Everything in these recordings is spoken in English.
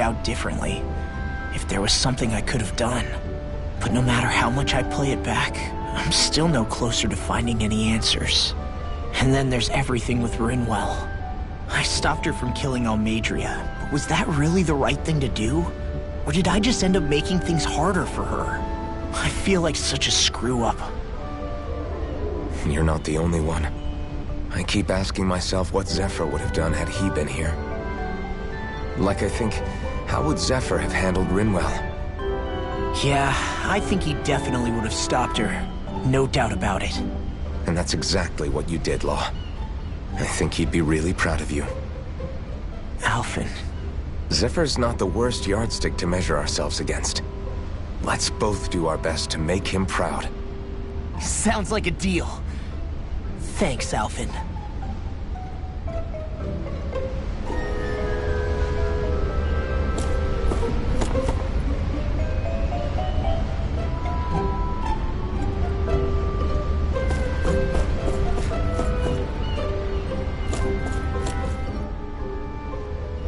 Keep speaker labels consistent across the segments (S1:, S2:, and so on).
S1: out differently. If there was something I could have done. But no matter how much I play it back, I'm still no closer to finding any answers. And then there's everything with Rinwell. I stopped her from killing Almadria, but was that really the right thing to do? Or did I just end up making things harder for her? I feel like such a screw-up.
S2: You're not the only one. I keep asking myself what Zephyr would have done had he been here. Like I think, how would Zephyr have handled Rinwell?
S1: Yeah, I think he definitely would have stopped her. No doubt about it.
S2: And that's exactly what you did, Law. I think he'd be really proud of you.
S1: Alphen.
S2: Zephyr's not the worst yardstick to measure ourselves against. Let's both do our best to make him proud.
S1: Sounds like a deal. Thanks, Alphen.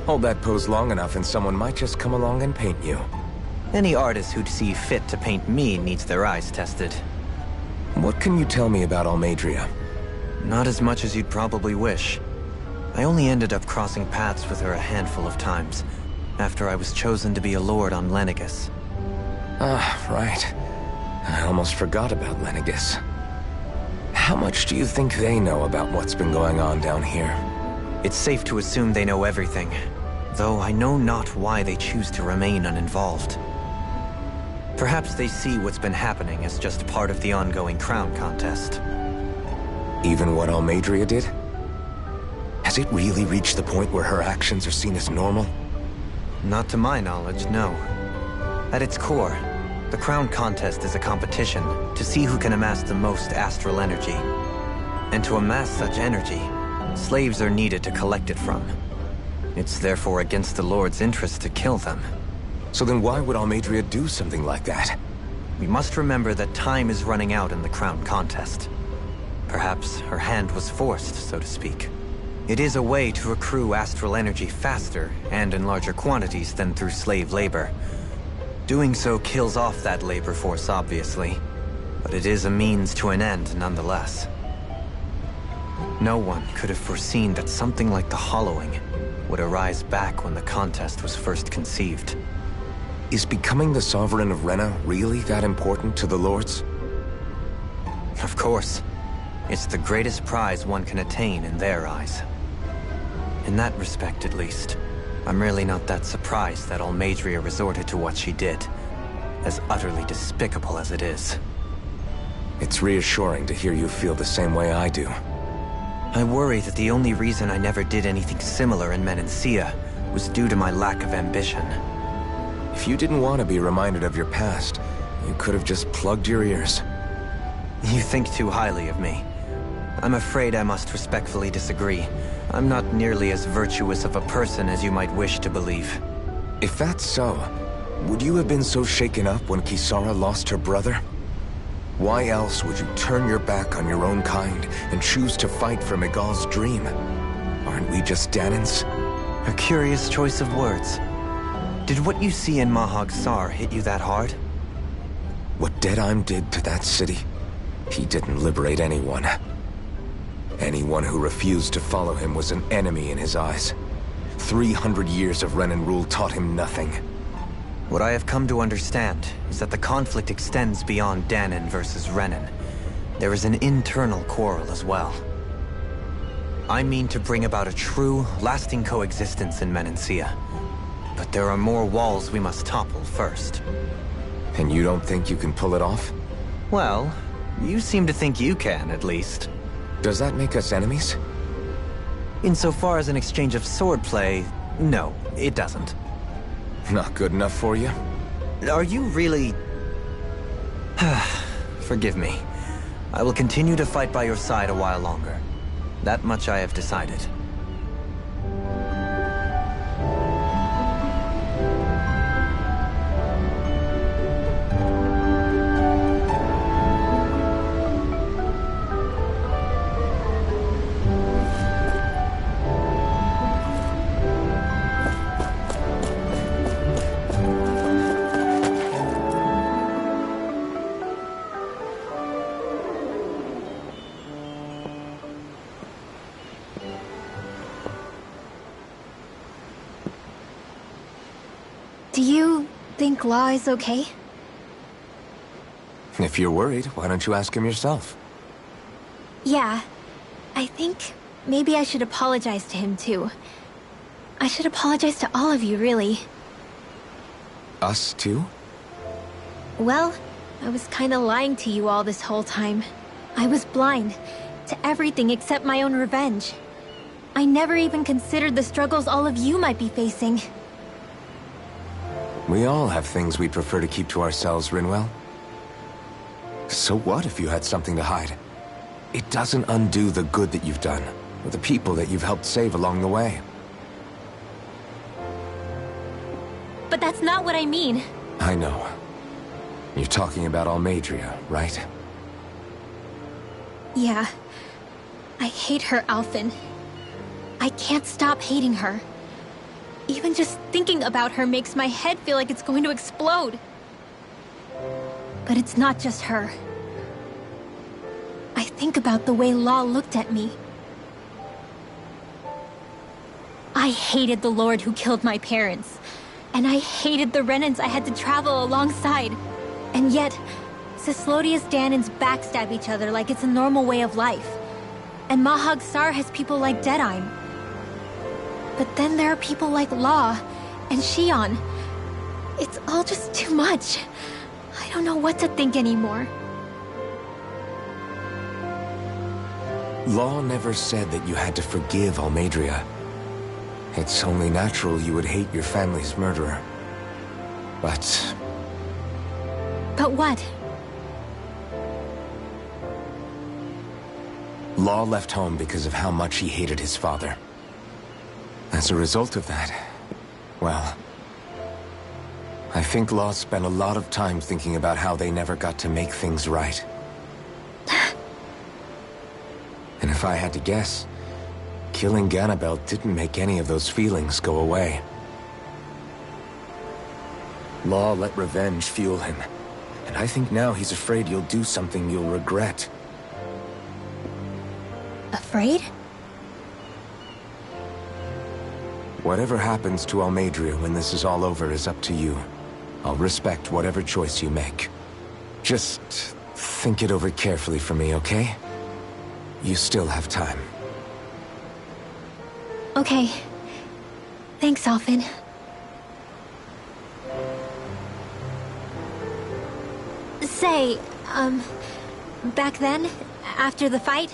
S2: Hold that pose long enough and someone might just come along and paint you.
S3: Any artist who'd see fit to paint me needs their eyes tested.
S2: What can you tell me about Almadria?
S3: Not as much as you'd probably wish. I only ended up crossing paths with her a handful of times, after I was chosen to be a lord on Lenegis.
S2: Ah, right. I almost forgot about Lenegis. How much do you think they know about what's been going on down here?
S3: It's safe to assume they know everything, though I know not why they choose to remain uninvolved. Perhaps they see what's been happening as just part of the ongoing crown contest.
S2: Even what Almadria did? Has it really reached the point where her actions are seen as normal?
S3: Not to my knowledge, no. At its core, the crown contest is a competition to see who can amass the most astral energy. And to amass such energy, slaves are needed to collect it from. It's therefore against the Lord's interest to kill them.
S2: So then why would Almadria do something like that?
S3: We must remember that time is running out in the crown contest. Perhaps her hand was forced, so to speak. It is a way to accrue astral energy faster and in larger quantities than through slave labor. Doing so kills off that labor force, obviously, but it is a means to an end nonetheless. No one could have foreseen that something like the Hollowing would arise back when the contest was first conceived.
S2: Is becoming the Sovereign of Rena really that important to the Lords?
S3: Of course. It's the greatest prize one can attain in their eyes. In that respect, at least, I'm really not that surprised that Almadria resorted to what she did, as utterly despicable as it is.
S2: It's reassuring to hear you feel the same way I do.
S3: I worry that the only reason I never did anything similar in Menancia was due to my lack of ambition.
S2: If you didn't want to be reminded of your past, you could have just plugged your ears.
S3: You think too highly of me. I'm afraid I must respectfully disagree. I'm not nearly as virtuous of a person as you might wish to believe.
S2: If that's so, would you have been so shaken up when Kisara lost her brother? Why else would you turn your back on your own kind and choose to fight for Miguel's dream? Aren't we just Danans?
S3: A curious choice of words. Did what you see in Mahag Sar hit you that hard?
S2: What Deadheim did to that city, he didn't liberate anyone. Anyone who refused to follow him was an enemy in his eyes. 300 years of Renan rule taught him nothing.
S3: What I have come to understand is that the conflict extends beyond Danan versus Renan. There is an internal quarrel as well. I mean to bring about a true, lasting coexistence in Menancia. But there are more walls we must topple first.
S2: And you don't think you can pull it off?
S3: Well, you seem to think you can, at least.
S2: Does that make us enemies?
S3: Insofar as an exchange of swordplay, no, it doesn't.
S2: Not good enough for you?
S3: Are you really... Forgive me. I will continue to fight by your side a while longer. That much I have decided.
S4: Do you think Law is okay?
S2: If you're worried, why don't you ask him yourself?
S4: Yeah. I think maybe I should apologize to him too. I should apologize to all of you, really.
S2: Us too?
S4: Well, I was kinda lying to you all this whole time. I was blind to everything except my own revenge. I never even considered the struggles all of you might be facing.
S2: We all have things we'd prefer to keep to ourselves, Rinwell. So what if you had something to hide? It doesn't undo the good that you've done, or the people that you've helped save along the way.
S4: But that's not what I mean.
S2: I know. You're talking about Almadria, right?
S4: Yeah. I hate her, Alphen. I can't stop hating her. Even just thinking about her makes my head feel like it's going to explode. But it's not just her. I think about the way Law looked at me. I hated the Lord who killed my parents. And I hated the Renans I had to travel alongside. And yet, Cyslodia's Danans backstab each other like it's a normal way of life. And Mahag Sar has people like Deadime. But then there are people like Law and Shion. It's all just too much. I don't know what to think anymore.
S2: Law never said that you had to forgive Almadria. It's only natural you would hate your family's murderer. But
S4: what?
S2: Law left home because of how much he hated his father. As a result of that, well, I think Law spent a lot of time thinking about how they never got to make things right. And if I had to guess, killing Ganabel didn't make any of those feelings go away. Law let revenge fuel him, and I think now he's afraid you'll do something you'll regret.
S4: Afraid?
S2: Whatever happens to Almadria when this is all over is up to you. I'll respect whatever choice you make. Just think it over carefully for me, okay? You still have time.
S4: Okay. Thanks, Alphen. Say, back then, after the fight,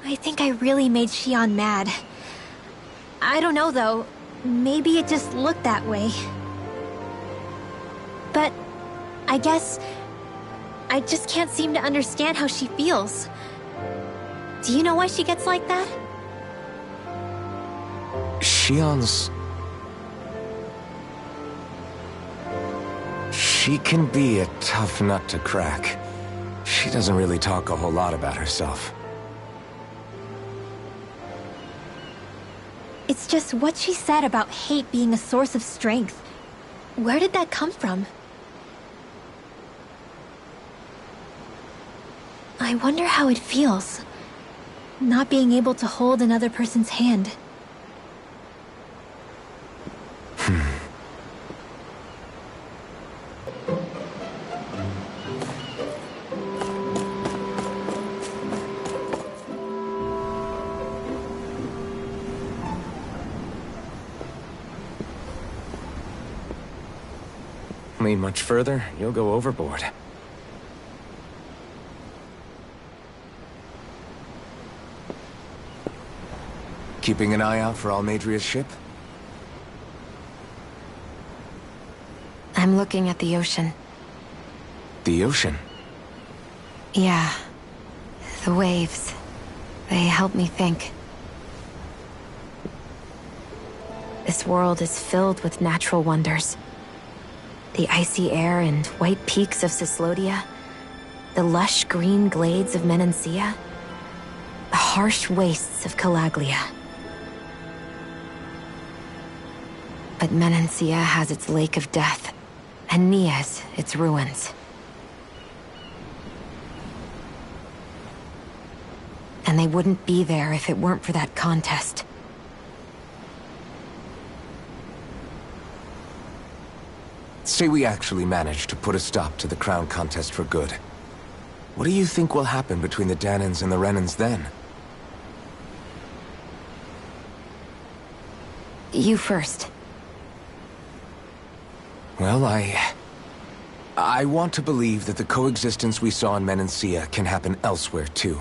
S4: I think I really made Shion mad. I don't know, though. Maybe it just looked that way. But I guess I just can't seem to understand how she feels. Do you know why she gets like that?
S2: Shion's... She can be a tough nut to crack. She doesn't really talk a whole lot about herself.
S4: It's just what she said about hate being a source of strength. Where did that come from? I wonder how it feels, not being able to hold another person's hand.
S2: Lean much further, you'll go overboard. Keeping an eye out for Almadria's ship?
S4: I'm looking at the ocean.
S2: The ocean?
S4: Yeah. The waves. They help me think. This world is filled with natural wonders. The icy air and white peaks of Cyslodia, the lush green glades of Menancia, the harsh wastes of Calaglia. But Menancia has its Lake of Death, and Nias its ruins. And they wouldn't be there if it weren't for that contest.
S2: Say we actually manage to put a stop to the crown contest for good. What do you think will happen between the Danans and the Renans then?
S5: You first.
S2: Well, I want to believe that the coexistence we saw in Menancia can happen elsewhere, too.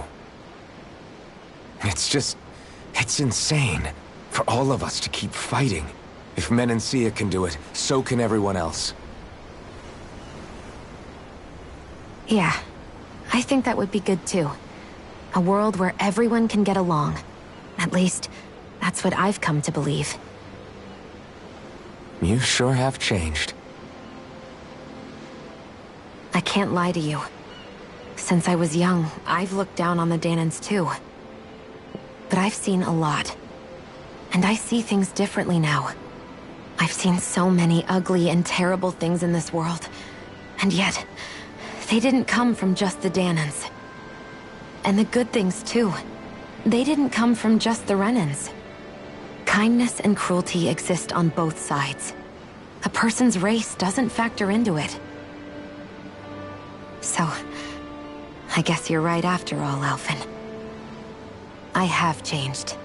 S2: It's insane for all of us to keep fighting. If Menancia can do it, so can everyone else.
S5: Yeah, I think that would be good too. A world where everyone can get along. At least, that's what I've come to believe.
S2: You sure have changed.
S5: I can't lie to you. Since I was young, I've looked down on the Danans too. But I've seen a lot. And I see things differently now. I've seen so many ugly and terrible things in this world. And yet, they didn't come from just the Danans. And the good things too. They didn't come from just the Renans. Kindness and cruelty exist on both sides. A person's race doesn't factor into it. So, I guess you're right after all, Alphen. I have changed.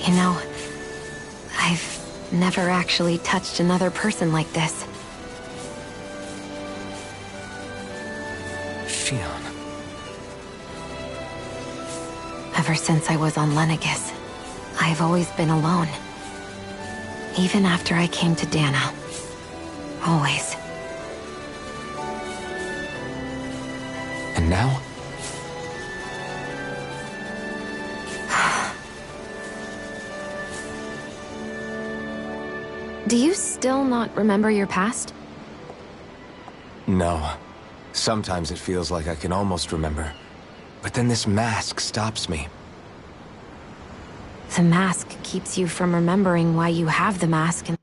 S5: You know, I've never actually touched another person like this.
S2: Shion.
S5: Ever since I was on Lenegis, I've always been alone. Even after I came to Dana. Always.
S2: And now?
S5: Do you still not remember your past?
S2: No. Sometimes it feels like I can almost remember. But then this mask stops me.
S5: The mask keeps you from remembering why you have the mask and...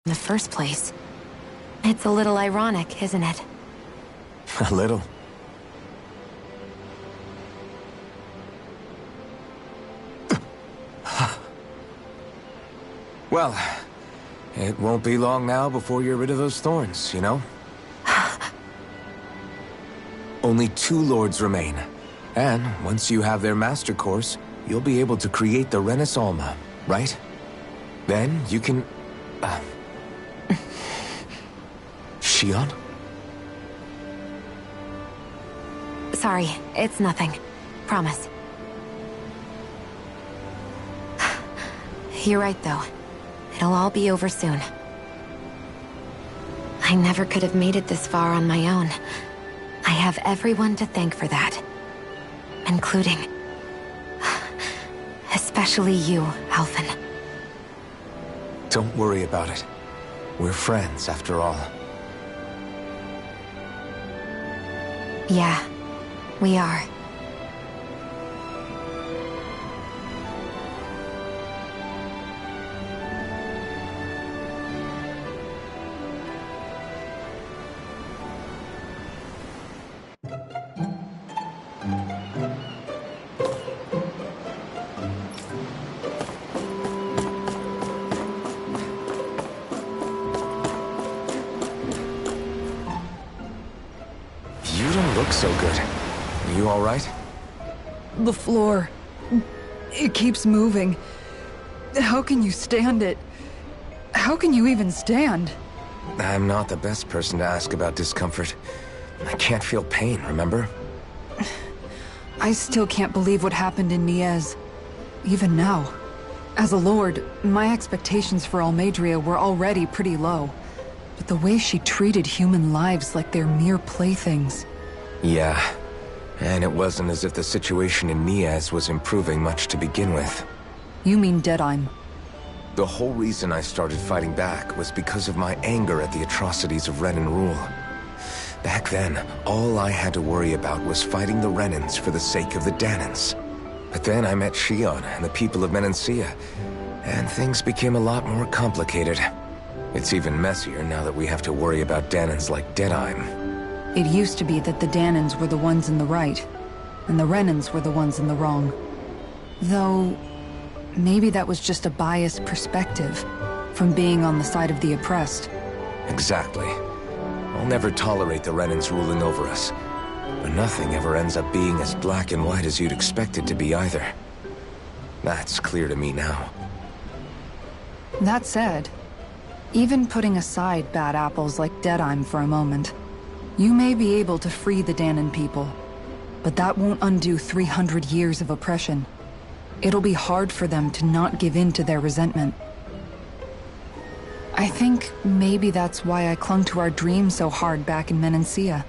S5: in the first place. It's a little ironic, isn't it?
S2: A little. Well, it won't be long now before you're rid of those thorns, you know? Only 2 lords remain. And once you have their master course, you'll be able to create the Renis Alma, right? Then you can... Shion?
S5: Sorry, it's nothing. Promise. You're right, though. It'll all be over soon. I never could have made it this far on my own. I have everyone to thank for that. Including... especially you, Alphen.
S2: Don't worry about it. We're friends, after all.
S5: Yeah, we are.
S2: You don't look so good. You all right?
S6: The floor. It keeps moving. How can you stand it? How can you even stand?
S2: I'm not the best person to ask about discomfort. I can't feel pain, remember?
S6: I still can't believe what happened in Niez. Even now. As a lord, my expectations for Almeidrea were already pretty low. But the way she treated human lives like they're mere playthings.
S2: Yeah. And it wasn't as if the situation in Niez was improving much to begin with.
S6: You mean Deadheim?
S2: The whole reason I started fighting back was because of my anger at the atrocities of Renan rule. Back then, all I had to worry about was fighting the Renans for the sake of the Danans. But then I met Shion and the people of Menancia, and things became a lot more complicated. It's even messier now that we have to worry about Danans like Deadheim.
S6: It used to be that the Danans were the ones in the right, and the Renans were the ones in the wrong. Though, maybe that was just a biased perspective, from being on the side of the oppressed.
S2: Exactly. I'll never tolerate the Renans ruling over us. But nothing ever ends up being as black and white as you'd expect it to be either. That's clear to me now.
S6: That said, even putting aside bad apples like Deadheim for a moment, you may be able to free the Danan people, but that won't undo 300 years of oppression. It'll be hard for them to not give in to their resentment. I think maybe that's why I clung to our dream so hard back in Menancia.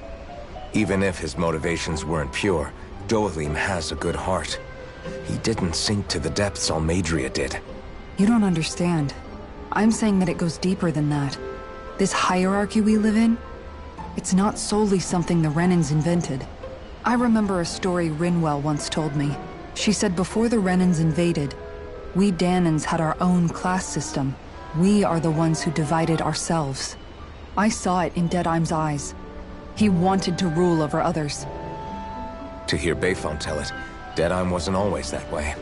S2: Even if his motivations weren't pure, Dohalim has a good heart. He didn't sink to the depths Almeidrea did.
S6: You don't understand. I'm saying that it goes deeper than that. This hierarchy we live in, it's not solely something the Renans invented. I remember a story Rinwell once told me. She said before the Renans invaded, we Danans had our own class system. We are the ones who divided ourselves. I saw it in Deadheim's eyes. He wanted to rule over others.
S2: To hear Bayfon tell it, Deadheim wasn't always that way.